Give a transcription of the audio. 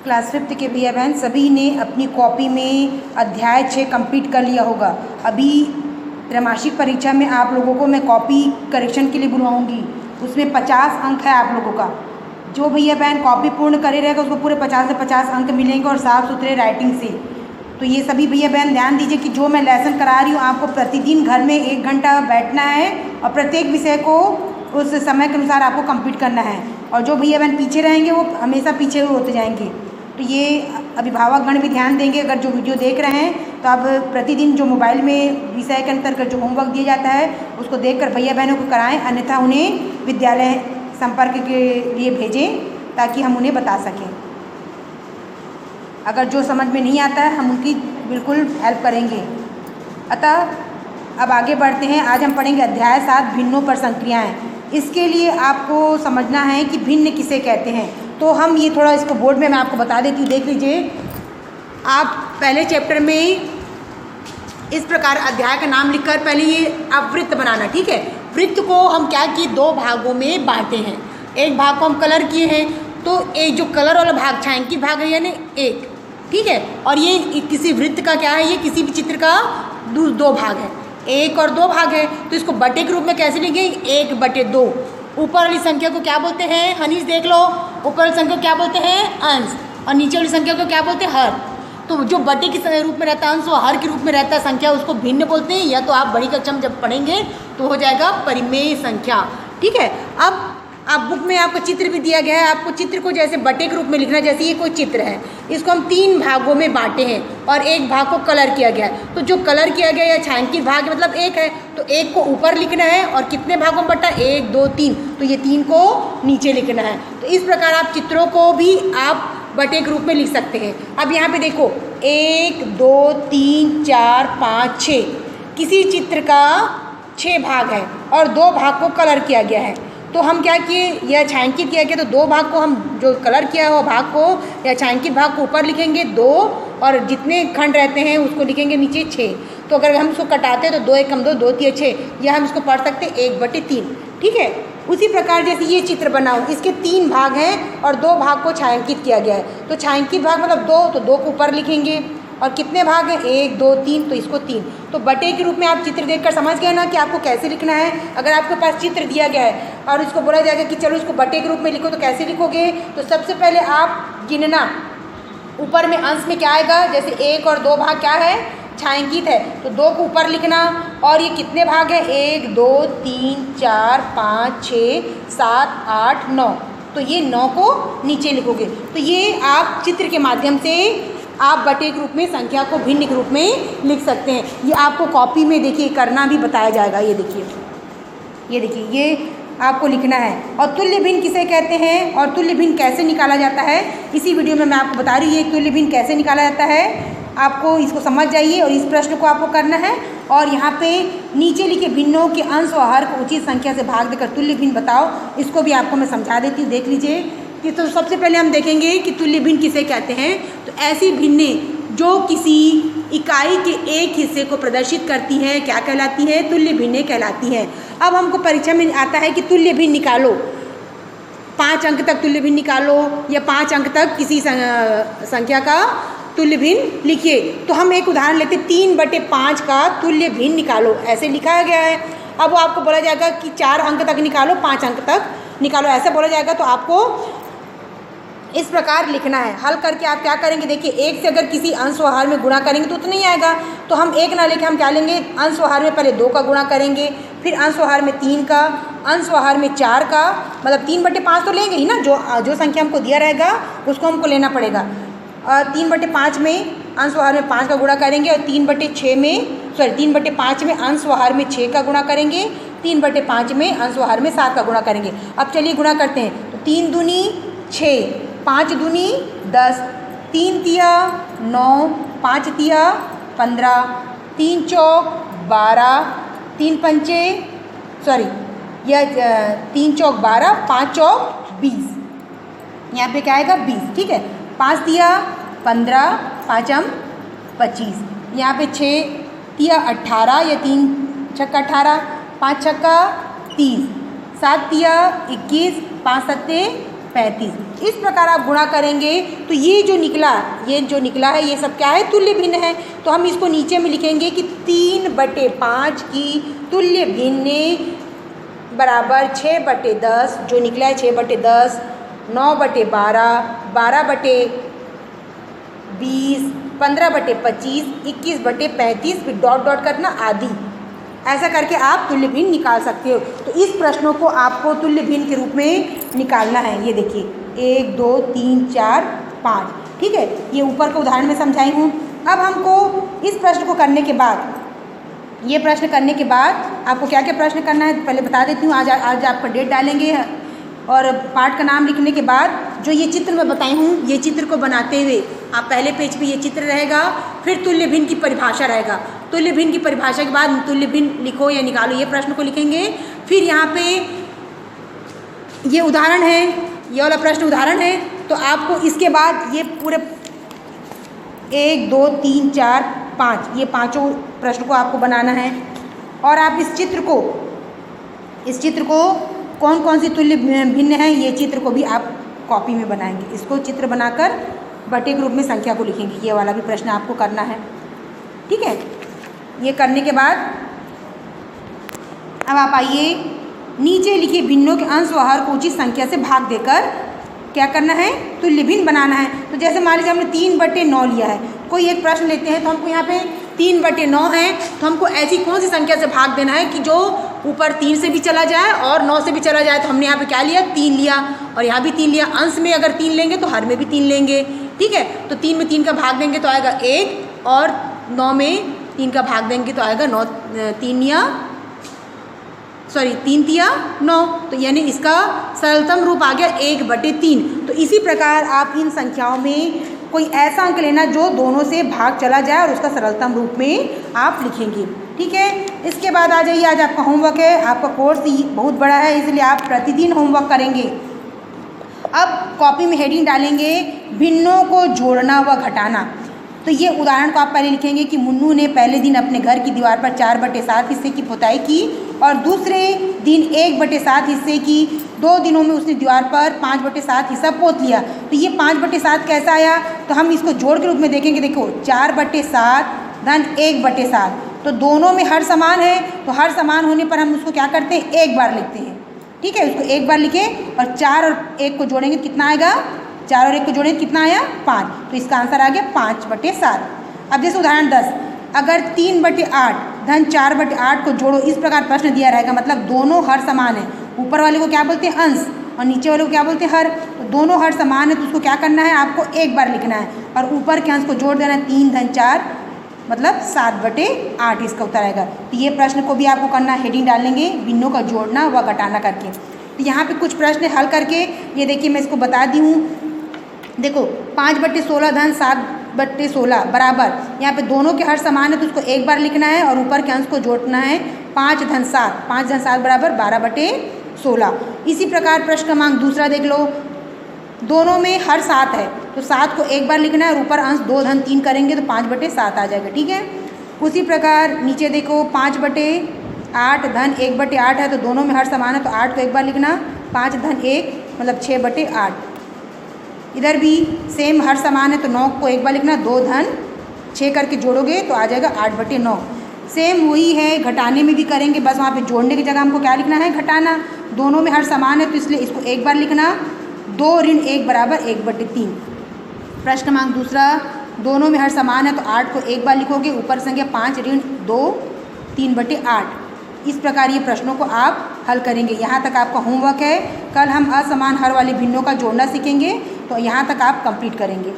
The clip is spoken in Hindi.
क्लास 5th के भैया बहन सभी ने अपनी कॉपी में अध्याय 6 कंप्लीट कर लिया होगा। अभी त्रैमासिक परीक्षा में आप लोगों को मैं कॉपी करेक्शन के लिए बुलवाऊंगी, उसमें 50 अंक है आप लोगों का। जो भैया बहन कॉपी पूर्ण करे रहेगा उसको पूरे 50 से 50 अंक मिलेंगे और साफ़ सुथरे राइटिंग से। तो ये सभी भैया बहन ध्यान दीजिए कि जो मैं लेसन करा रही हूँ आपको प्रतिदिन घर में 1 घंटा बैठना है और प्रत्येक विषय को उस समय के अनुसार आपको कंप्लीट करना है। और जो भैया बहन पीछे रहेंगे वो हमेशा पीछे होते जाएंगे। तो ये अभिभावकगण भी ध्यान देंगे, अगर जो वीडियो देख रहे हैं तो अब प्रतिदिन जो मोबाइल में विषय के अंतर्गत जो होमवर्क दिया जाता है उसको देखकर भैया बहनों को कराएं, अन्यथा उन्हें विद्यालय संपर्क के लिए भेजें ताकि हम उन्हें बता सकें। अगर जो समझ में नहीं आता है हम उनकी बिल्कुल हेल्प करेंगे। अतः अब आगे बढ़ते हैं। आज हम पढ़ेंगे अध्याय 7 भिन्नों पर संक्रियाएँ। इसके लिए आपको समझना है कि भिन्न किसे कहते हैं। तो हम ये थोड़ा इसको बोर्ड में मैं आपको बता देती हूँ, देख लीजिए। आप पहले चैप्टर में इस प्रकार अध्याय का नाम लिखकर पहले ये आप वृत्त बनाना, ठीक है। वृत्त को हम क्या किए, 2 भागों में बांटे हैं। एक भाग को हम कलर किए हैं, तो एक जो कलर वाला भाग छायांकित भाग है यानी 1, ठीक है। और ये किसी वृत्त का क्या है, ये किसी भी चित्र का 2 भाग है, 1 और 2 भाग है। तो इसको बटे के रूप में कैसे लिखेंगे, 1/2। ऊपर वाली संख्या को क्या बोलते हैं, हनीश देख लो, ऊपर वाली संख्या को क्या बोलते हैं, अंश, और नीचे वाली संख्या को क्या बोलते हैं, हर। तो जो बटे के रूप में रहता है अंश, वो हर के रूप में रहता है संख्या, उसको भिन्न बोलते हैं। या तो आप बड़ी कक्षा में जब पढ़ेंगे तो हो जाएगा परिमेय संख्या, ठीक है। अब आप बुक में आपको चित्र भी दिया गया है, आपको चित्र को जैसे बटे के रूप में लिखना है। जैसे ये कोई चित्र है, इसको हम 3 भागों में बांटे हैं और एक भाग को कलर किया गया है। तो जो कलर किया गया या छायांकित भाग मतलब 1 है, तो 1 को ऊपर लिखना है और कितने भागों में बटा, 1 2 3, तो ये 3 को नीचे लिखना है। तो इस प्रकार आप चित्रों को भी आप बटे के रूप में लिख सकते हैं। अब यहाँ पे देखो 1 2 3 4 5 6, किसी चित्र का 6 भाग है और 2 भाग को कलर किया गया है। तो हम क्या किए, यह छायांकित किया गया तो 2 भाग को हम जो कलर किया है वो भाग को या छायांकित भाग को ऊपर लिखेंगे 2, और जितने खंड रहते हैं उसको लिखेंगे नीचे 6। तो अगर हम इसको कटाते हैं तो 2 1 2 2 3 6, या हम इसको पढ़ सकते हैं 1/3, ठीक है। उसी प्रकार जैसे ये चित्र बनाओ, इसके 3 भाग हैं और 2 भाग को छायांकित किया गया है। तो छायांकित भाग मतलब 2, तो 2 को ऊपर लिखेंगे और कितने भाग हैं, 1 2 3, तो इसको 3। तो बटे के रूप में आप चित्र देखकर समझ गए ना कि आपको कैसे लिखना है। अगर आपके पास चित्र दिया गया है और इसको बोला जाएगा कि चलो इसको बटे के रूप में लिखो, तो कैसे लिखोगे। तो सबसे पहले आप गिनना, ऊपर में अंश में क्या आएगा, जैसे 1 और 2 भाग क्या है, छायांकित है, तो 2 को ऊपर लिखना। और ये कितने भाग हैं, 1 2 3 4 5 6 7 8 9, तो ये 9 को नीचे लिखोगे। तो ये आप चित्र के माध्यम से आप बटे के रूप में संख्या को भिन्न के रूप में लिख सकते हैं। ये आपको कॉपी में देखिए करना भी बताया जाएगा। ये देखिए ये आपको लिखना है। और तुल्य भिन्न किसे कहते हैं और तुल्य भिन्न कैसे निकाला जाता है, इसी वीडियो में मैं आपको बता रही हूँ। ये तुल्य भिन्न कैसे निकाला जाता है, आपको इसको समझ जाइए और इस प्रश्न को आपको करना है। और यहाँ पे नीचे लिखे भिन्नों के अंश और हर को उचित संख्या से भाग देकर तुल्य भिन्न बताओ, इसको भी आपको मैं समझा देती हूँ, देख लीजिए। कि तो सबसे पहले हम देखेंगे कि तुल्य भिन्न किसे कहते हैं। तो ऐसी भिन्नें जो किसी इकाई के एक हिस्से को प्रदर्शित करती है क्या कहलाती है, तुल्य भिन्नें कहलाती हैं। अब हमको परीक्षा में आता है कि तुल्य भिन्न निकालो, 5 अंक तक तुल्य भिन्न निकालो या 5 अंक तक किसी संख्या का तुल्य भिन्न लिखिए। तो हम एक उदाहरण लेते हैं, 3/5 का तुल्य भिन्न निकालो, ऐसे लिखा गया है। अब वो आपको बोला जाएगा कि 4 अंक तक निकालो, 5 अंक तक निकालो, ऐसा बोला जाएगा। तो आपको इस प्रकार लिखना है। हल करके आप क्या करेंगे, देखिए 1 से अगर किसी अंश व हर में गुणा करेंगे तो उतना ही आएगा। तो हम 1 ना लेके हम क्या लेंगे, अंश व हर में पहले 2 का गुणा करेंगे, फिर अंश व हर में 3 का, अंश व हर में 4 का, मतलब 3/5 तो लेंगे ही ना। जो संख्या हमको दिया रहेगा उसको हमको लेना पड़ेगा। और 3/5 में अंश व हर में 5 का गुणा करेंगे और 3/5 में अंश व हर में 6 का गुणा करेंगे, 3/5 में अंश व हर में 7 का गुणा करेंगे। अब चलिए गुणा करते हैं। तो 3 दूनी 6, 5 दूनी 10, 3 तिया 9, 5 तिया 15, 3 चौक 12, 3 पंचे 12, 5 चौक 20, यहाँ पे क्या आएगा 20, ठीक है। 5 तिया 15, 5 25, यहाँ पे 6 तिया 18 या 3 छक्का 18, 5 छक्का 30, 7 तिया 21, 5 सत्ते 35। इस प्रकार आप गुणा करेंगे तो ये जो निकला है ये सब क्या है, तुल्य भिन्न है। तो हम इसको नीचे में लिखेंगे कि 3/5 की तुल्य भिन्न बराबर 6/10, जो निकला है 6/10, 9/12, 12/20, 15/25, 21/35, फिर डॉट डॉट करना आदि। ऐसा करके आप तुल्य भिन्न निकाल सकते हो। तो इस प्रश्नों को आपको तुल्य भिन्न के रूप में निकालना है। ये देखिए 1 2 3 4 5, ठीक है। ये ऊपर के उदाहरण में समझाई हूँ। अब हमको इस प्रश्न को करने के बाद, ये प्रश्न करने के बाद आपको क्या क्या प्रश्न करना है पहले बता देती हूँ। आज आपका डेट डालेंगे और पाठ का नाम लिखने के बाद जो ये चित्र मैं बताई हूँ, ये चित्र को बनाते हुए आप पहले पेज पे ये चित्र रहेगा, फिर तुल्य भिन्न की परिभाषा रहेगा। तुल्य भिन्न की परिभाषा के बाद तुल्य भिन्न लिखो या निकालो, ये प्रश्न को लिखेंगे। फिर यहाँ पे ये उदाहरण है, ये वाला प्रश्न उदाहरण है। तो आपको इसके बाद ये पूरे 1 2 3 4 5 ये पाँचों प्रश्न को आपको बनाना है। और आप इस चित्र को कौन कौन सी तुल्य भिन्न है, ये चित्र को भी आप कॉपी में बनाएंगे। इसको चित्र बनाकर बटे के रूप में संख्या को लिखेंगे। ये वाला भी प्रश्न आपको करना है, ठीक है। ये करने के बाद अब आप आइए, नीचे लिखे भिन्नों के अंश व हर को उचित संख्या से भाग देकर क्या करना है, तुल्य भिन्न बनाना है। तो जैसे मान लीजिए हमने 3/9 लिया है, कोई एक प्रश्न लेते हैं तो हमको यहाँ पे 3/9 है, तो हमको ऐसी कौन सी संख्या से भाग देना है कि जो ऊपर 3 से भी चला जाए और 9 से भी चला जाए। तो हमने यहाँ पे क्या लिया, 3 लिया, और यहाँ भी 3 लिया। अंश में अगर 3 लेंगे तो हर में भी 3 लेंगे, ठीक है। तो 3 में 3 का भाग देंगे तो आएगा 1, और 9 में 3 का भाग देंगे तो आएगा 3 तिया 9। तो यानी इसका सरलतम रूप आ गया 1/3। तो इसी प्रकार आप इन संख्याओं में कोई ऐसा अंक लेना जो दोनों से भाग चला जाए और उसका सरलतम रूप में आप लिखेंगे, ठीक है। इसके बाद आ जाइए, आज आपका होमवर्क है। आपका कोर्स बहुत बड़ा है, इसलिए आप प्रतिदिन होमवर्क करेंगे। अब कॉपी में हेडिंग डालेंगे, भिन्नों को जोड़ना व घटाना। तो ये उदाहरण को आप पहले लिखेंगे कि मुन्नू ने पहले दिन अपने घर की दीवार पर 4/7 हिस्से की पुताई की और दूसरे दिन 1/7 हिस्से की। 2 दिनों में उसने दीवार पर 5/7 हिस्सा पोत लिया। तो ये 5/7 कैसा आया, तो हम इसको जोड़ के रूप में देखेंगे। देखो 4/7 धन 1/7, तो दोनों में हर समान है। तो हर समान होने पर हम उसको क्या करते हैं, एक बार लिखते हैं, ठीक है। उसको एक बार लिखे और 4 और 1 को जोड़ेंगे तो कितना आएगा, 4 और 1 को जोड़ेंगे कितना आया, 5। तो इसका आंसर आ गया 5/7। अब जैसे उदाहरण 10, अगर 3/8 धन 4/8 को जोड़ो, इस प्रकार प्रश्न दिया रहेगा। मतलब दोनों हर समान है। ऊपर वाले को क्या बोलते हैं, अंश, और नीचे वाले को क्या बोलते हैं, हर। तो दोनों हर समान है, तो उसको क्या करना है, आपको एक बार लिखना है और ऊपर के अंश को जोड़ देना है। 3 धन 4 मतलब 7/8 इसका उत्तर आएगा। तो ये प्रश्न को भी आपको करना है, हेडिंग डालेंगे भिन्नों का जोड़ना व घटाना करके। तो यहाँ पे कुछ प्रश्न हल करके ये देखिए मैं इसको बता दी हूँ। देखो 5/16 धन 7/16 बराबर, यहाँ पे दोनों के हर समान है तो उसको एक बार लिखना है और ऊपर के अंश को जोड़ना है। 5 धन 7 बराबर 12/16। इसी प्रकार प्रश्न क्रमांक दूसरा देख लो, दोनों में हर 7 है तो 7 को एक बार लिखना है और ऊपर अंश 2 धन 3 करेंगे तो 5/7 आ जाएगा, ठीक है। उसी प्रकार नीचे देखो 5/8 धन 1/8 है तो दोनों में हर समान है तो 8 को एक बार लिखना। 5 धन 1 मतलब 6/8। इधर भी सेम हर समान है तो 9 को एक बार लिखना। 2 धन 6 करके जोड़ोगे तो आ जाएगा 8/9। सेम वही है, घटाने में भी करेंगे, बस वहाँ पे जोड़ने की जगह हमको क्या लिखना है, घटाना। दोनों में हर समान है तो इसलिए इसको एक बार लिखना। 2 ऋण 1 बराबर 1/3। प्रश्न क्रमांक दूसरा, दोनों में हर समान है तो 8 को एक बार लिखोगे, ऊपर संख्या 5 ऋण 2 3/8। इस प्रकार ये प्रश्नों को आप हल करेंगे। यहाँ तक आपका होमवर्क है। कल हम असमान हर वाले भिन्नों का जोड़ना सीखेंगे, तो यहाँ तक आप कंप्लीट करेंगे।